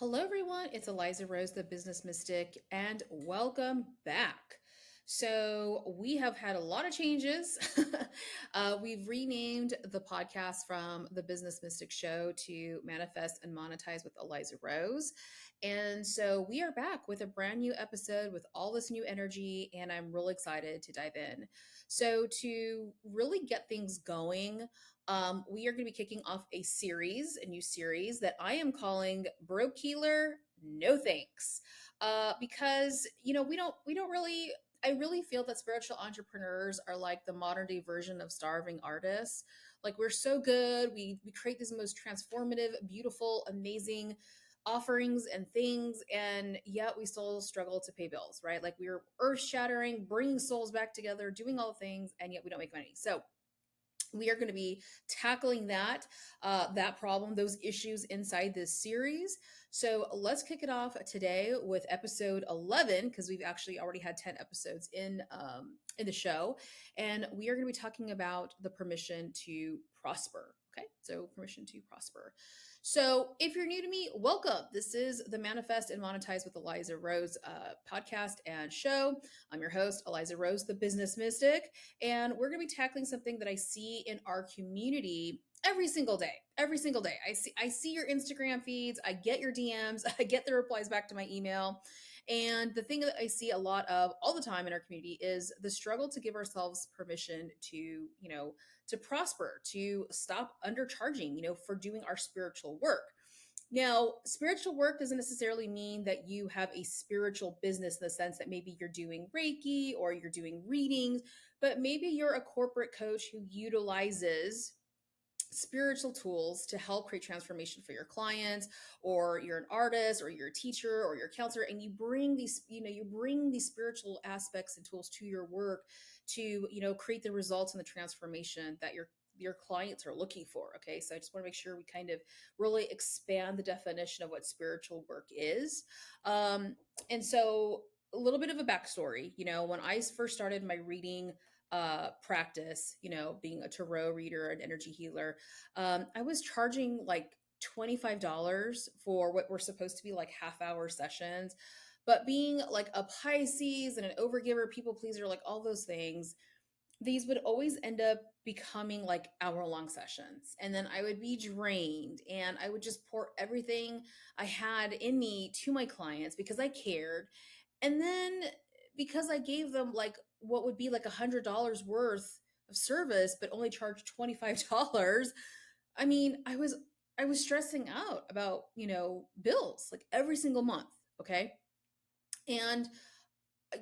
Hello, everyone. It's Aliza Rose, the business mystic, and welcome back. So, we have had a lot of changes. We've renamed the podcast from the Business Mystic Show to Manifest and Monetize with Aliza Rose. And so, we are back with a brand new episode with all this new energy, and I'm really excited to dive in. So, to really get things going, we are going to be kicking off a new series that I am calling Broke Healer, No Thanks. Because we don't really. I really feel that spiritual entrepreneurs are like the modern day version of starving artists. Like we're so good, we create these most transformative, beautiful, amazing offerings and things, and yet we still struggle to pay bills, right? Like we're earth shattering, bringing souls back together, doing all the things, and yet we don't make money. So we are going to be tackling that problem, those issues inside this series. So let's kick it off today with episode 11, because we've actually already had 10 episodes in the show, and we are going to be talking about the permission to prosper. Okay, so permission to prosper. So if you're new to me, welcome. This is the Manifest and Monetize with Aliza Rose podcast and show. I'm your host, Aliza Rose, the business mystic, and we're going to be tackling something that I see in our community every single day. Every single day. I see your Instagram feeds, I get your DMs, I get the replies back to my email. And the thing that I see a lot of all the time in our community is the struggle to give ourselves permission to prosper, to stop undercharging, for doing our spiritual work. Now, spiritual work doesn't necessarily mean that you have a spiritual business in the sense that maybe you're doing Reiki or you're doing readings, but maybe you're a corporate coach who utilizes spiritual tools to help create transformation for your clients, or you're an artist or you're a teacher or you're a counselor, and you bring these spiritual aspects and tools to your work to create the results and the transformation that your clients are looking for. Okay, so I just want to make sure we kind of really expand the definition of what spiritual work is. And so a little bit of a backstory. When I first started my reading practice, being a tarot reader, an energy healer, I was charging like $25 for what were supposed to be like half-hour sessions. But being like a Pisces and an overgiver, people pleaser, like all those things, these would always end up becoming like hour-long sessions. And then I would be drained and I would just pour everything I had in me to my clients because I cared. And then because I gave them like what would be like $100 worth of service, but only charged $25, I mean, I was stressing out about, bills like every single month. Okay. And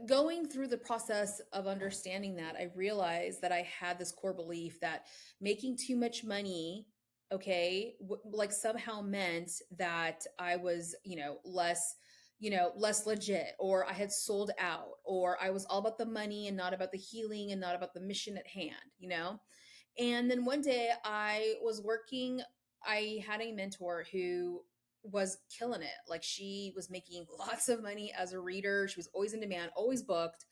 going through the process of understanding that, I realized that I had this core belief that making too much money, okay, like somehow meant that I was, less legit, or I had sold out, or I was all about the money and not about the healing and not about the mission at hand. And then one day I was working, I had a mentor who was killing it. Like she was making lots of money as a reader. She was always in demand, always booked.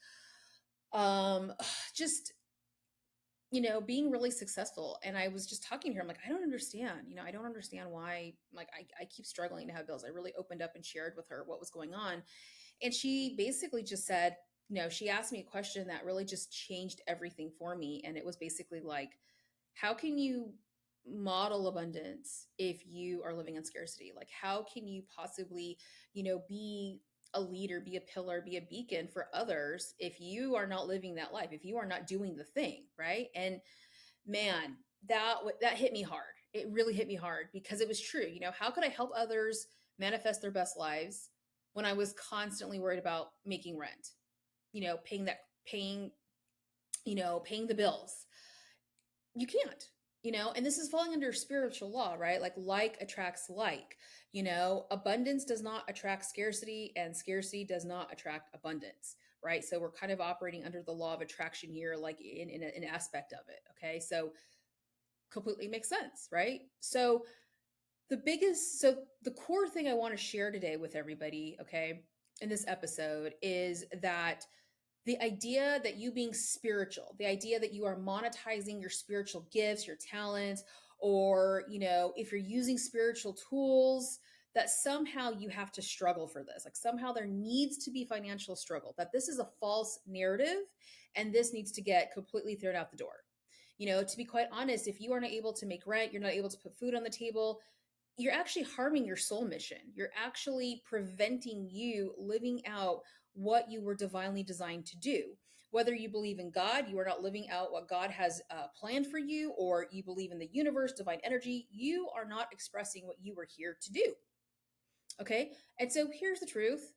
Um just being really successful. And I was just talking to her. I'm like, I don't understand. I don't understand why like I keep struggling to have bills. I really opened up and shared with her what was going on. And she basically just said, she asked me a question that really just changed everything for me. And it was basically like, how can you model abundance if you are living in scarcity? Like, how can you possibly, be a leader, be a pillar, be a beacon for others if you are not living that life, if you are not doing the thing, right? And man, that hit me hard. It really hit me hard because it was true. How could I help others manifest their best lives when I was constantly worried about making rent, paying, paying the bills? You can't. And this is falling under spiritual law, right? Like attracts like. Abundance does not attract scarcity, and scarcity does not attract abundance, right? So we're kind of operating under the law of attraction here, like in an aspect of it. Okay, so completely makes sense, right? So the core thing I want to share today with everybody, okay, in this episode is that the idea that you being spiritual, the idea that you are monetizing your spiritual gifts, your talents, or, if you're using spiritual tools that somehow you have to struggle for this. Like somehow there needs to be financial struggle, that this is a false narrative and this needs to get completely thrown out the door. To be quite honest, if you are not able to make rent, you're not able to put food on the table, you're actually harming your soul mission. You're actually preventing you living out what you were divinely designed to do. Whether you believe in God, you are not living out what God has planned for you, or you believe in the universe, divine energy, you are not expressing what you were here to do. Okay. And so here's the truth: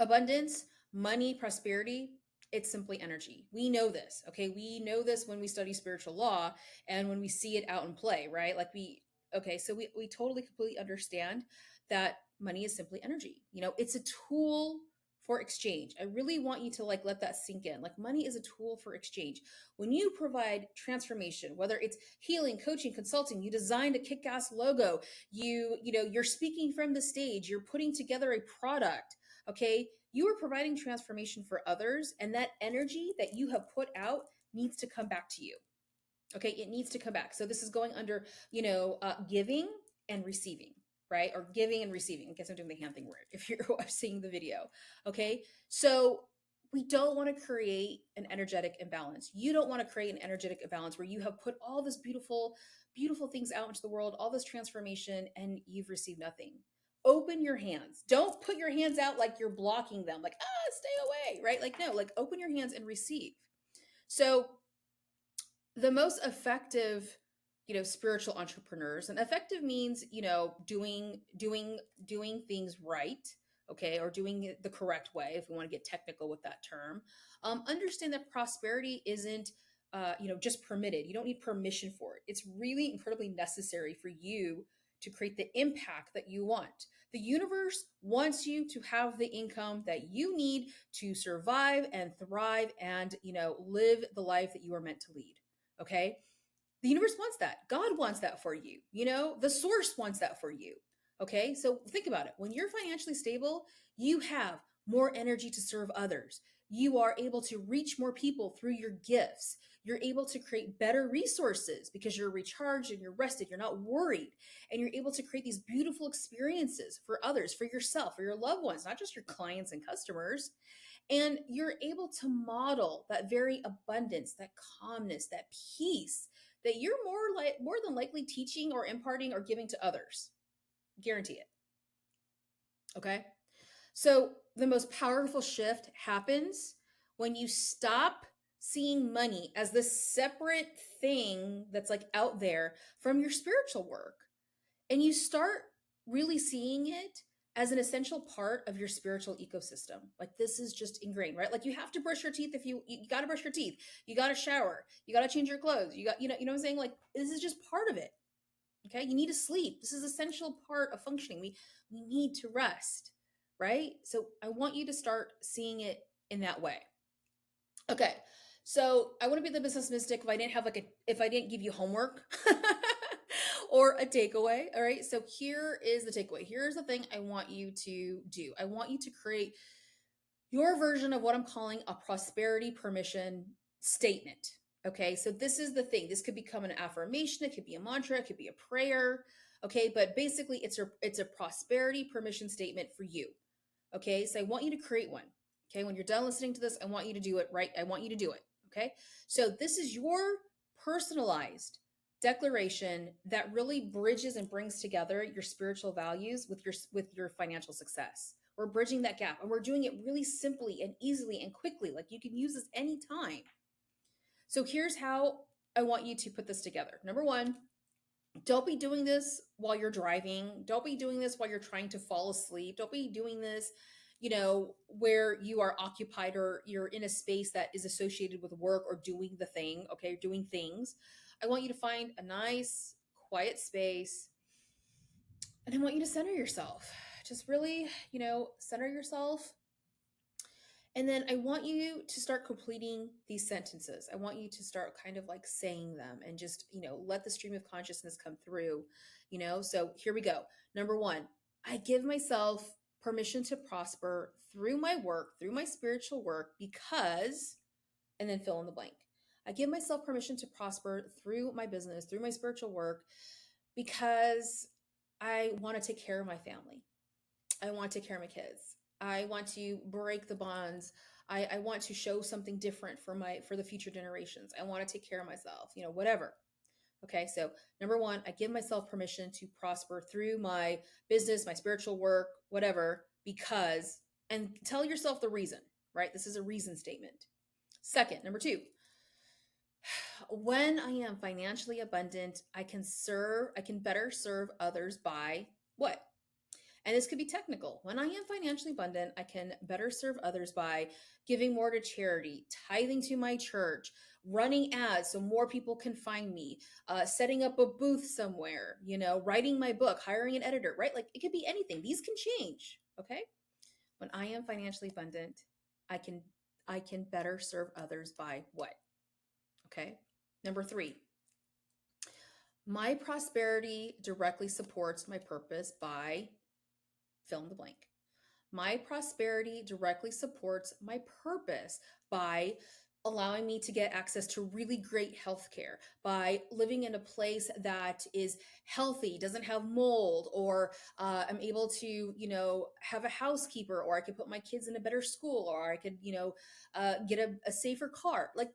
abundance, money, prosperity, it's simply energy. We know this. Okay. We know this when we study spiritual law and when we see it out in play, right? So we totally completely understand that money is simply energy. It's a tool for exchange. I really want you to let that sink in. Like, money is a tool for exchange. When you provide transformation, whether it's healing, coaching, consulting, you designed a kick-ass logo, you're speaking from the stage, you're putting together a product, okay? You are providing transformation for others, and that energy that you have put out needs to come back to you. Okay, it needs to come back. So this is going under, giving and receiving, right? Or giving and receiving. I guess I'm doing the hand thing weird if you're seeing the video. Okay, so we don't want to create an energetic imbalance. You don't want to create an energetic imbalance where you have put all this beautiful, beautiful things out into the world, all this transformation, and you've received nothing. Open your hands. Don't put your hands out like you're blocking them, like, stay away, right? Like, no, like, open your hands and receive. So the most effective, spiritual entrepreneurs, and effective means, doing things right, okay, or doing it the correct way, if we want to get technical with that term. Understand that prosperity isn't just permitted. You don't need permission for it. It's really incredibly necessary for you to create the impact that you want. The universe wants you to have the income that you need to survive and thrive and, live the life that you are meant to lead. Okay. The universe wants that. God wants that for you. The source wants that for you. Okay. So think about it. When you're financially stable, you have more energy to serve others. You are able to reach more people through your gifts. You're able to create better resources because you're recharged and you're rested. You're not worried. And you're able to create these beautiful experiences for others, for yourself, for your loved ones, not just your clients and customers. And you're able to model that very abundance, that calmness, that peace that you're more than likely teaching or imparting or giving to others. Guarantee it. Okay. So the most powerful shift happens when you stop seeing money as this separate thing that's like out there from your spiritual work, and you start really seeing it as an essential part of your spiritual ecosystem. Like, this is just ingrained, right? Like, you have to brush your teeth. If you got to brush your teeth, you got to shower, you got to change your clothes, you know what I'm saying? Like, this is just part of it. Okay. You need to sleep. This is essential part of functioning. We need to rest, right? So I want you to start seeing it in that way. Okay. So I want to be the business mystic if I didn't give you homework or a takeaway. All right. So here is the takeaway. Here's the thing I want you to do. I want you to create your version of what I'm calling a prosperity permission statement. Okay. So this is the thing. This could become an affirmation. It could be a mantra. It could be a prayer. Okay. But basically it's a prosperity permission statement for you. Okay. So I want you to create one. Okay. When you're done listening to this, I want you to do it right. I want you to do it. Okay. So this is your personalized declaration that really bridges and brings together your spiritual values with your financial success. We're bridging that gap, and we're doing it really simply and easily and quickly. Like, you can use this anytime. So here's how I want you to put this together. Number one, don't be doing this while you're driving. Don't be doing this while you're trying to fall asleep. Don't be doing this, where you are occupied or you're in a space that is associated with work or doing the thing. Okay. Doing things. I want you to find a nice, quiet space, and I want you to center yourself. Just really, center yourself. And then I want you to start completing these sentences. I want you to start kind of like saying them and just, let the stream of consciousness come through, So here we go. Number one, I give myself permission to prosper through my work, through my spiritual work, because, and then fill in the blank. I give myself permission to prosper through my business, through my spiritual work, because I want to take care of my family. I want to take care of my kids. I want to break the bonds. I want to show something different for the future generations. I want to take care of myself, whatever. Okay, so number one, I give myself permission to prosper through my business, my spiritual work, whatever, because, and tell yourself the reason, right? This is a reason statement. Second, number two, when I am financially abundant, I can better serve others by what? And this could be technical. When I am financially abundant, I can better serve others by giving more to charity, tithing to my church, running ads so more people can find me, setting up a booth somewhere, writing my book, hiring an editor, right? Like it could be anything. These can change. Okay. When I am financially abundant, I can I can better serve others by what? Okay. Number three, my prosperity directly supports my purpose by fill in the blank. My prosperity directly supports my purpose by allowing me to get access to really great healthcare, by living in a place that is healthy, doesn't have mold, or I'm able to, have a housekeeper, or I could put my kids in a better school, or I could, get a safer car. Like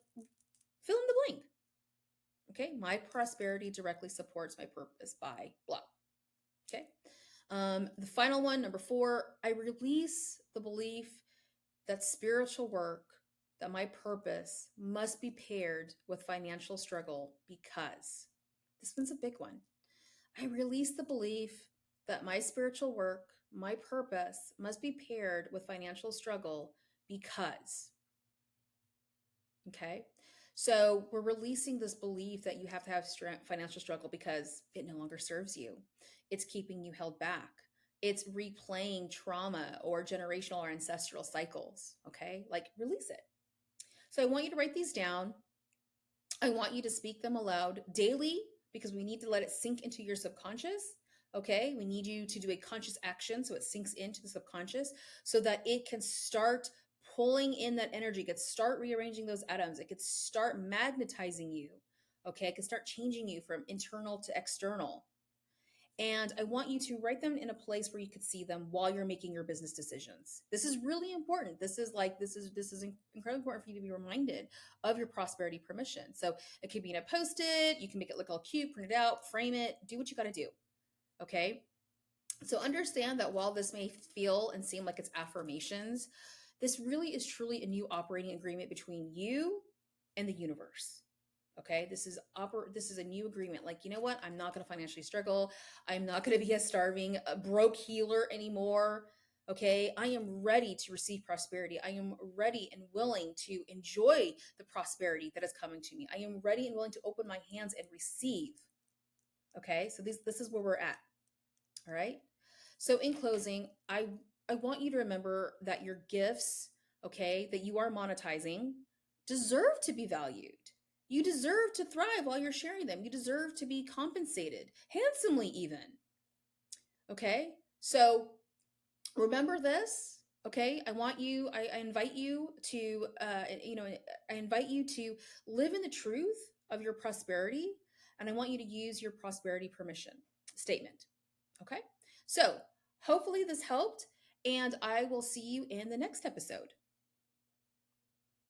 fill in the blank. Okay. My prosperity directly supports my purpose by blah. Okay. The final one, number four, I release the belief that spiritual work, that my purpose must be paired with financial struggle because this one's a big one. I release the belief that my spiritual work, my purpose must be paired with financial struggle because, okay? So we're releasing this belief that you have to have financial struggle because it no longer serves you. It's keeping you held back. It's replaying trauma or generational or ancestral cycles. Okay. Like release it. So I want you to write these down. I want you to speak them aloud daily because we need to let it sink into your subconscious. Okay. We need you to do a conscious action so it sinks into the subconscious so that it can start pulling in that energy, it could start rearranging those atoms, it could start magnetizing you. Okay. It can start changing you from internal to external. And I want you to write them in a place where you could see them while you're making your business decisions. This is really important. This is incredibly important for you to be reminded of your prosperity permission. So it could be in a post-it, you can make it look all cute, print it out, frame it, do what you got to do. Okay. So understand that while this may feel and seem like it's affirmations, this really is truly a new operating agreement between you and the universe. Okay, this is a new agreement. Like, you know what? I'm not going to financially struggle. I'm not going to be a starving, broke healer anymore. Okay, I am ready to receive prosperity. I am ready and willing to enjoy the prosperity that is coming to me. I am ready and willing to open my hands and receive. Okay, so this is where we're at. All right. So in closing, I want you to remember that your gifts, okay, that you are monetizing, deserve to be valued. You deserve to thrive while you're sharing them. You deserve to be compensated handsomely, even. Okay. So remember this. Okay. I invite you to, I invite you to live in the truth of your prosperity. And I want you to use your prosperity permission statement. Okay. So hopefully this helped. And I will see you in the next episode.